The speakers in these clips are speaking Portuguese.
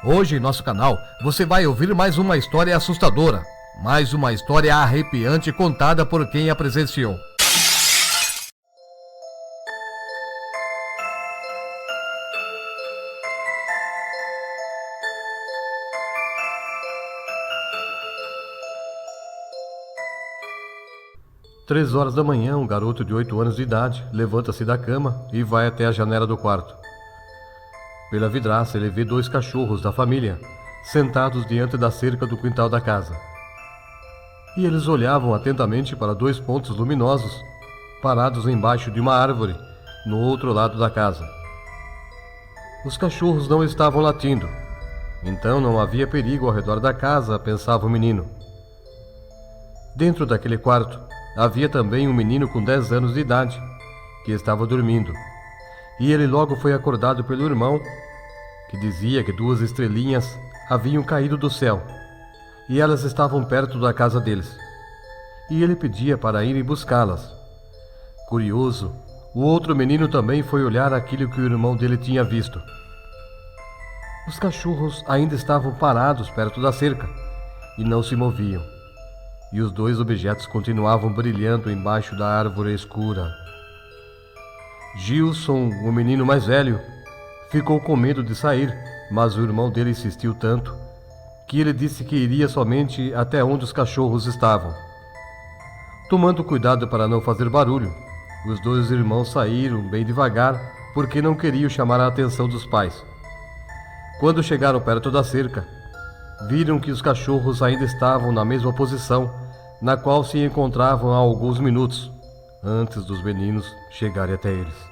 Hoje em nosso canal você vai ouvir mais uma história assustadora, mais uma história arrepiante contada por quem a presenciou. Três horas da manhã, um garoto de 8 anos de idade levanta-se da cama e vai até a janela do quarto. Pela vidraça ele vê 2 cachorros da família sentados diante da cerca do quintal da casa. E eles olhavam atentamente para 2 pontos luminosos parados embaixo de uma árvore no outro lado da casa. Os cachorros não estavam latindo, então não havia perigo ao redor da casa, pensava o menino. Dentro daquele quarto havia também um menino com 10 anos de idade, que estava dormindo, e ele logo foi acordado pelo irmão, que dizia que 2 estrelinhas haviam caído do céu, e elas estavam perto da casa deles, e ele pedia para irem buscá-las. Curioso, o outro menino também foi olhar aquilo que o irmão dele tinha visto. Os cachorros ainda estavam parados perto da cerca, e não se moviam. E os 2 objetos continuavam brilhando embaixo da árvore escura. Gilson, o menino mais velho, ficou com medo de sair, mas o irmão dele insistiu tanto que ele disse que iria somente até onde os cachorros estavam. Tomando cuidado para não fazer barulho, os 2 irmãos saíram bem devagar porque não queriam chamar a atenção dos pais. Quando chegaram perto da cerca, viram que os cachorros ainda estavam na mesma posição na qual se encontravam há alguns minutos, antes dos meninos chegarem até eles.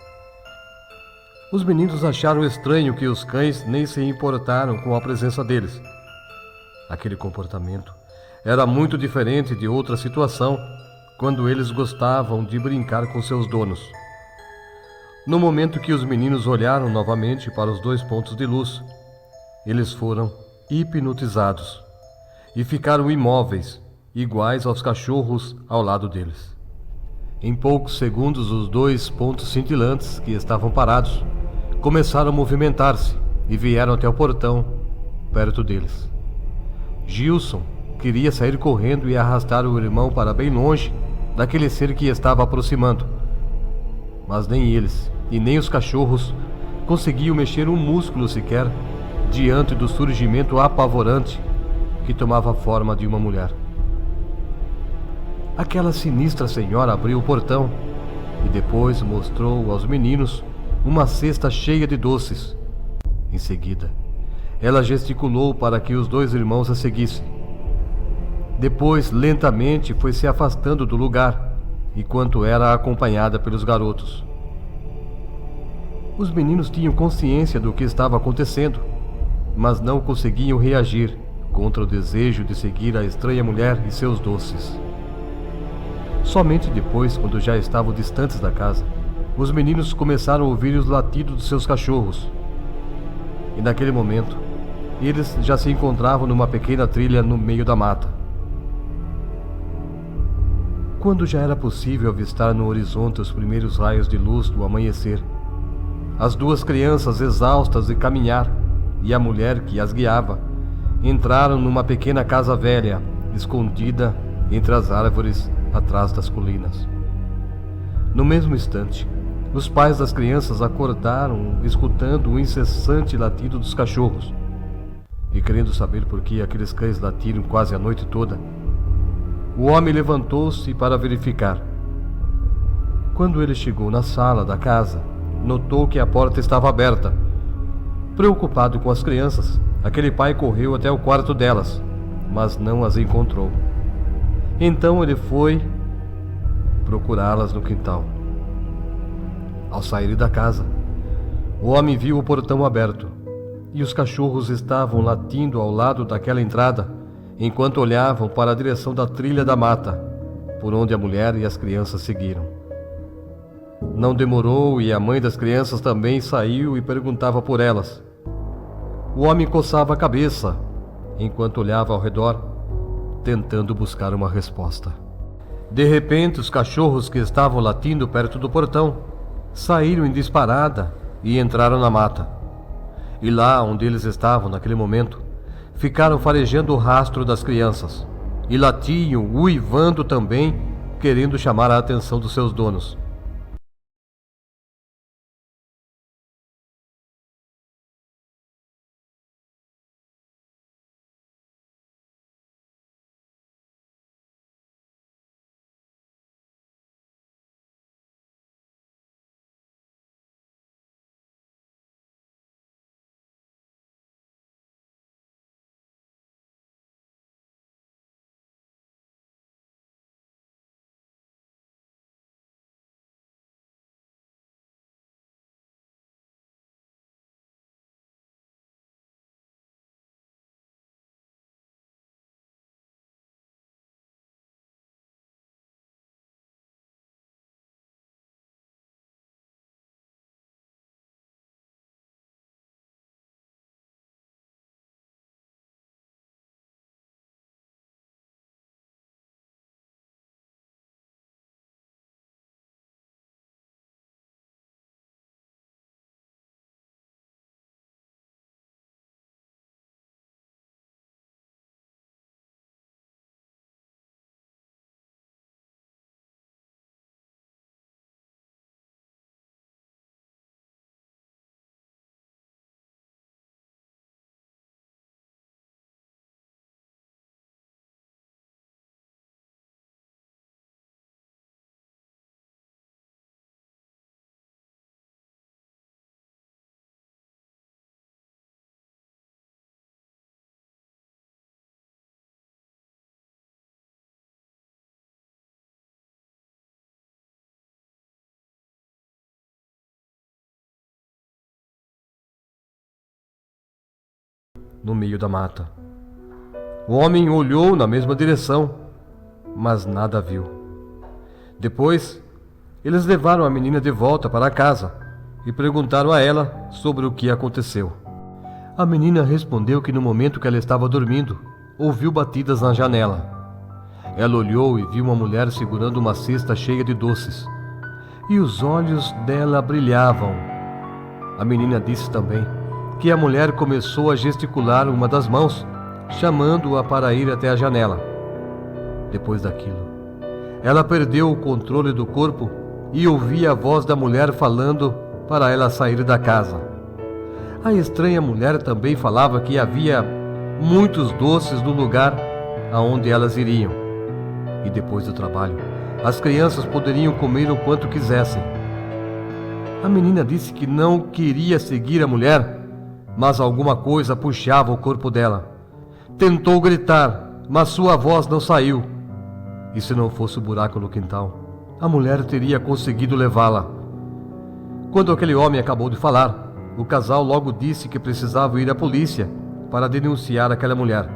Os meninos acharam estranho que os cães nem se importaram com a presença deles. Aquele comportamento era muito diferente de outra situação, quando eles gostavam de brincar com seus donos. No momento que os meninos olharam novamente para os 2 pontos de luz, eles foram hipnotizados e ficaram imóveis, iguais aos cachorros ao lado deles. Em poucos segundos, os 2 pontos cintilantes que estavam parados começaram a movimentar-se e vieram até o portão, perto deles. Gilson queria sair correndo e arrastar o irmão para bem longe daquele ser que estava aproximando, mas nem eles e nem os cachorros conseguiam mexer um músculo sequer diante do surgimento apavorante que tomava a forma de uma mulher. Aquela sinistra senhora abriu o portão e depois mostrou aos meninos uma cesta cheia de doces. Em seguida, ela gesticulou para que os 2 irmãos a seguissem. Depois, lentamente, foi se afastando do lugar, enquanto era acompanhada pelos garotos. Os meninos tinham consciência do que estava acontecendo, mas não conseguiam reagir contra o desejo de seguir a estranha mulher e seus doces. Somente depois, quando já estavam distantes da casa, os meninos começaram a ouvir os latidos dos seus cachorros. E naquele momento, eles já se encontravam numa pequena trilha no meio da mata. Quando já era possível avistar no horizonte os primeiros raios de luz do amanhecer, as 2 crianças, exaustas de caminhar, e a mulher que as guiava, entraram numa pequena casa velha, escondida entre as árvores atrás das colinas. No mesmo instante, os pais das crianças acordaram escutando o incessante latido dos cachorros. E querendo saber por que aqueles cães latiram quase a noite toda, o homem levantou-se para verificar. Quando ele chegou na sala da casa, notou que a porta estava aberta. Preocupado com as crianças, aquele pai correu até o quarto delas, mas não as encontrou. Então ele foi procurá-las no quintal. Ao sair da casa, o homem viu o portão aberto e os cachorros estavam latindo ao lado daquela entrada, enquanto olhavam para a direção da trilha da mata, por onde a mulher e as crianças seguiram. Não demorou e a mãe das crianças também saiu e perguntava por elas. O homem coçava a cabeça, enquanto olhava ao redor, tentando buscar uma resposta. De repente, os cachorros que estavam latindo perto do portão saíram em disparada e entraram na mata. E lá onde eles estavam naquele momento, ficaram farejando o rastro das crianças, e latiam, uivando também, querendo chamar a atenção dos seus donos. No meio da mata, o homem olhou na mesma direção, mas nada viu. Depois, eles levaram a menina de volta para casa e perguntaram a ela sobre o que aconteceu. A menina respondeu que no momento que ela estava dormindo, ouviu batidas na janela. Ela olhou e viu uma mulher segurando uma cesta cheia de doces, e os olhos dela brilhavam. A menina disse também que a mulher começou a gesticular uma das mãos, chamando-a para ir até a janela. Depois daquilo, ela perdeu o controle do corpo e ouvia a voz da mulher falando para ela sair da casa. A estranha mulher também falava que havia muitos doces no lugar aonde elas iriam, e depois do trabalho, as crianças poderiam comer o quanto quisessem. A menina disse que não queria seguir a mulher, mas alguma coisa puxava o corpo dela. Tentou gritar, mas sua voz não saiu. E se não fosse o buraco no quintal, a mulher teria conseguido levá-la. Quando aquele homem acabou de falar, o casal logo disse que precisava ir à polícia para denunciar aquela mulher.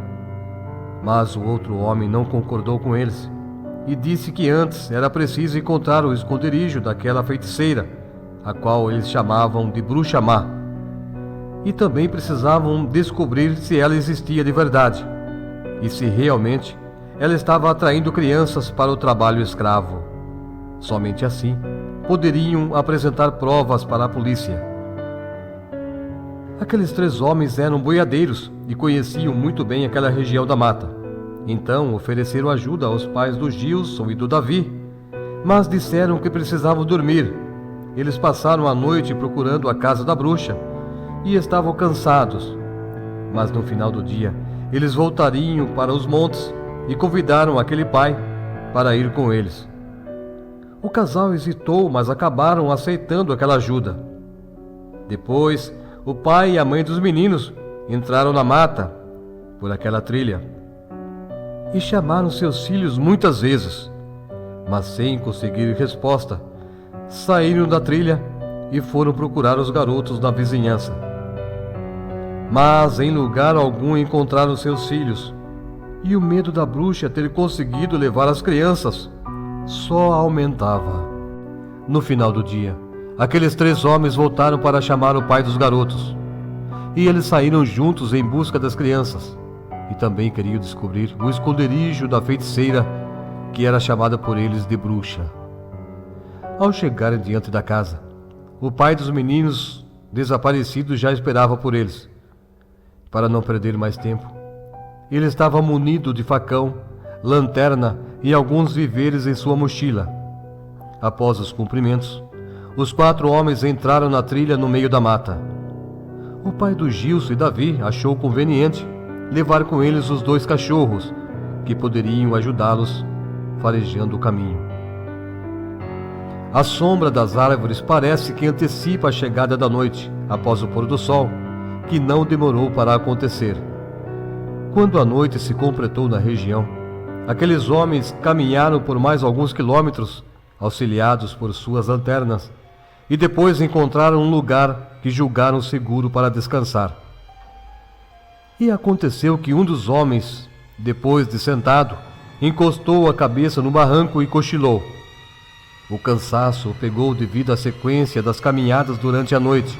Mas o outro homem não concordou com eles e disse que antes era preciso encontrar o esconderijo daquela feiticeira, a qual eles chamavam de bruxa má. E também precisavam descobrir se ela existia de verdade e se realmente ela estava atraindo crianças para o trabalho escravo. Somente assim poderiam apresentar provas para a polícia. Aqueles 3 homens eram boiadeiros e conheciam muito bem aquela região da mata. Então ofereceram ajuda aos pais do Gilson e do Davi, mas disseram que precisavam dormir. Eles passaram a noite procurando a casa da bruxa e estavam cansados, mas no final do dia eles voltariam para os montes e convidaram aquele pai para ir com eles. O casal hesitou, mas acabaram aceitando aquela ajuda. Depois, o pai e a mãe dos meninos entraram na mata por aquela trilha e chamaram seus filhos muitas vezes, mas sem conseguir resposta, saíram da trilha e foram procurar os garotos na vizinhança. Mas em lugar algum encontraram seus filhos, e o medo da bruxa ter conseguido levar as crianças só aumentava. No final do dia, aqueles 3 homens voltaram para chamar o pai dos garotos, e eles saíram juntos em busca das crianças, e também queriam descobrir o esconderijo da feiticeira, que era chamada por eles de bruxa. Ao chegarem diante da casa, o pai dos meninos desaparecido já esperava por eles. Para não perder mais tempo, ele estava munido de facão, lanterna e alguns víveres em sua mochila. Após os cumprimentos, os 4 homens entraram na trilha no meio da mata. O pai do Gilson e Davi achou conveniente levar com eles os 2 cachorros, que poderiam ajudá-los farejando o caminho. A sombra das árvores parece que antecipa a chegada da noite, após o pôr do sol, que não demorou para acontecer. Quando a noite se completou na região, aqueles homens caminharam por mais alguns quilômetros, auxiliados por suas lanternas, e depois encontraram um lugar que julgaram seguro para descansar. E aconteceu que um dos homens, depois de sentado, encostou a cabeça no barranco e cochilou. O cansaço o pegou devido à sequência das caminhadas durante a noite.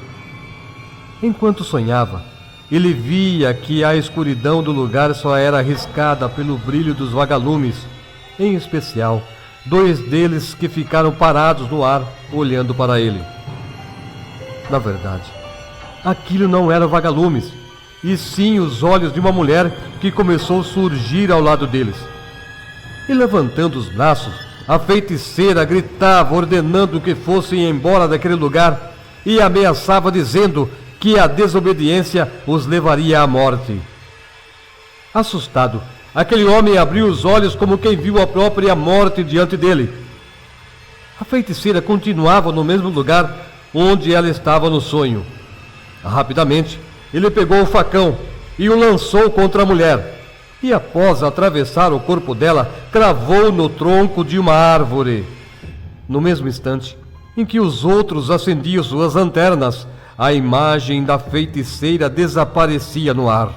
Enquanto sonhava, ele via que a escuridão do lugar só era arriscada pelo brilho dos vagalumes, em especial 2 deles que ficaram parados no ar, olhando para ele. Na verdade, aquilo não era vagalumes, e sim os olhos de uma mulher que começou a surgir ao lado deles. E levantando os braços, a feiticeira gritava, ordenando que fossem embora daquele lugar, e ameaçava dizendo que a desobediência os levaria à morte. Assustado, aquele homem abriu os olhos como quem viu a própria morte diante dele. A feiticeira continuava no mesmo lugar onde ela estava no sonho. Rapidamente, ele pegou o facão e o lançou contra a mulher, e após atravessar o corpo dela, cravou no tronco de uma árvore. No mesmo instante em que os outros acendiam suas lanternas, a imagem da feiticeira desaparecia no ar.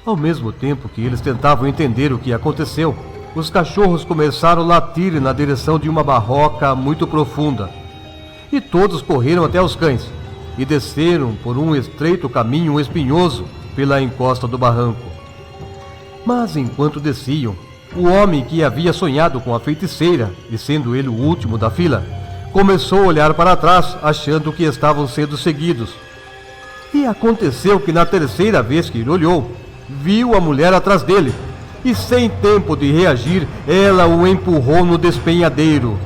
Ao mesmo tempo que eles tentavam entender o que aconteceu, os cachorros começaram a latir na direção de uma barroca muito profunda. E todos correram até os cães e desceram por um estreito caminho espinhoso pela encosta do barranco. Mas enquanto desciam, o homem que havia sonhado com a feiticeira, e sendo ele o último da fila, começou a olhar para trás, achando que estavam sendo seguidos. E aconteceu que na terceira vez que ele olhou, viu a mulher atrás dele, e sem tempo de reagir, ela o empurrou no despenhadeiro.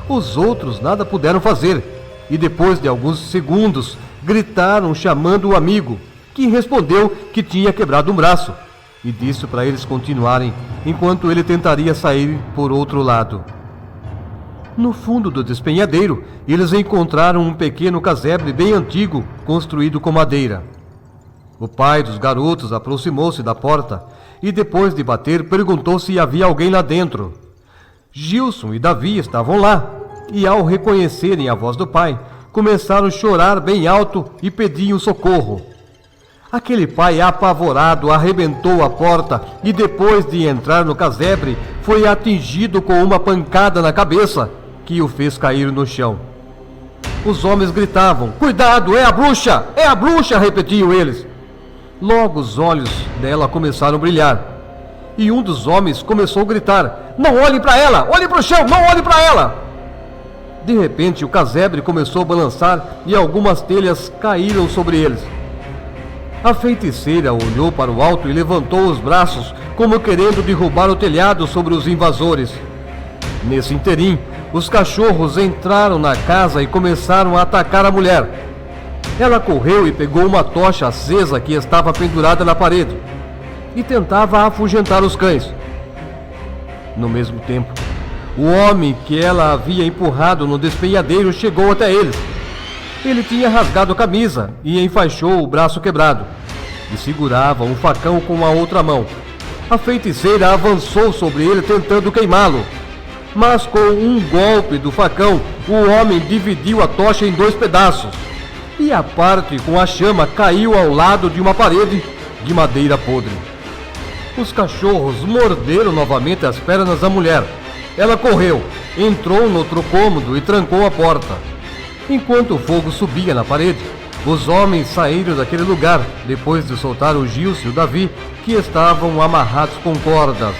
Os outros nada puderam fazer, e depois de alguns segundos, gritaram chamando o amigo, que respondeu que tinha quebrado um braço, e disse para eles continuarem, enquanto ele tentaria sair por outro lado. No fundo do despenhadeiro, eles encontraram um pequeno casebre bem antigo, construído com madeira. O pai dos garotos aproximou-se da porta e, depois de bater, perguntou se havia alguém lá dentro. Gilson e Davi estavam lá, e ao reconhecerem a voz do pai, começaram a chorar bem alto e pediam socorro. Aquele pai apavorado arrebentou a porta e, depois de entrar no casebre, foi atingido com uma pancada na cabeça, que o fez cair no chão. Os homens gritavam: "Cuidado, é a bruxa! É a bruxa!" repetiam eles. Logo os olhos dela começaram a brilhar, e um dos homens começou a gritar: "Não olhe para ela! Olhe para o chão! Não olhe para ela!" De repente o casebre começou a balançar e algumas telhas caíram sobre eles. A feiticeira olhou para o alto e levantou os braços, como querendo derrubar o telhado sobre os invasores. Nesse interim, os cachorros entraram na casa e começaram a atacar a mulher. Ela correu e pegou uma tocha acesa que estava pendurada na parede e tentava afugentar os cães. No mesmo tempo, o homem que ela havia empurrado no despenhadeiro chegou até eles. Ele tinha rasgado a camisa e enfaixou o braço quebrado, e segurava um facão com a outra mão. A feiticeira avançou sobre ele tentando queimá-lo, mas com um golpe do facão, o homem dividiu a tocha em 2 pedaços, e a parte com a chama caiu ao lado de uma parede de madeira podre. Os cachorros morderam novamente as pernas da mulher. Ela correu, entrou no outro cômodo e trancou a porta. Enquanto o fogo subia na parede, os homens saíram daquele lugar, depois de soltar o Gilson e o Davi, que estavam amarrados com cordas.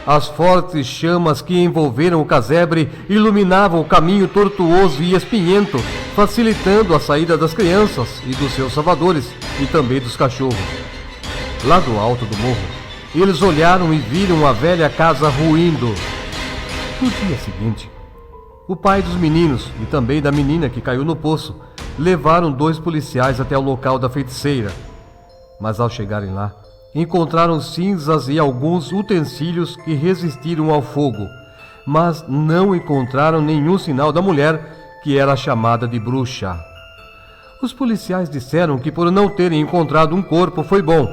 As fortes chamas que envolveram o casebre iluminavam o caminho tortuoso e espinhento, facilitando a saída das crianças e dos seus salvadores, e também dos cachorros. Lá do alto do morro, eles olharam e viram a velha casa ruindo. No dia seguinte, o pai dos meninos e também da menina que caiu no poço levaram 2 policiais até o local da feiticeira. Mas ao chegarem lá, encontraram cinzas e alguns utensílios que resistiram ao fogo, mas não encontraram nenhum sinal da mulher que era chamada de bruxa. Os policiais disseram que por não terem encontrado um corpo foi bom,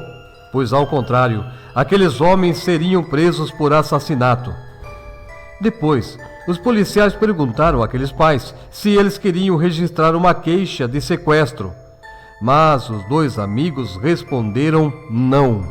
pois ao contrário, aqueles homens seriam presos por assassinato. Depois, os policiais perguntaram àqueles pais se eles queriam registrar uma queixa de sequestro, mas os 2 amigos responderam não.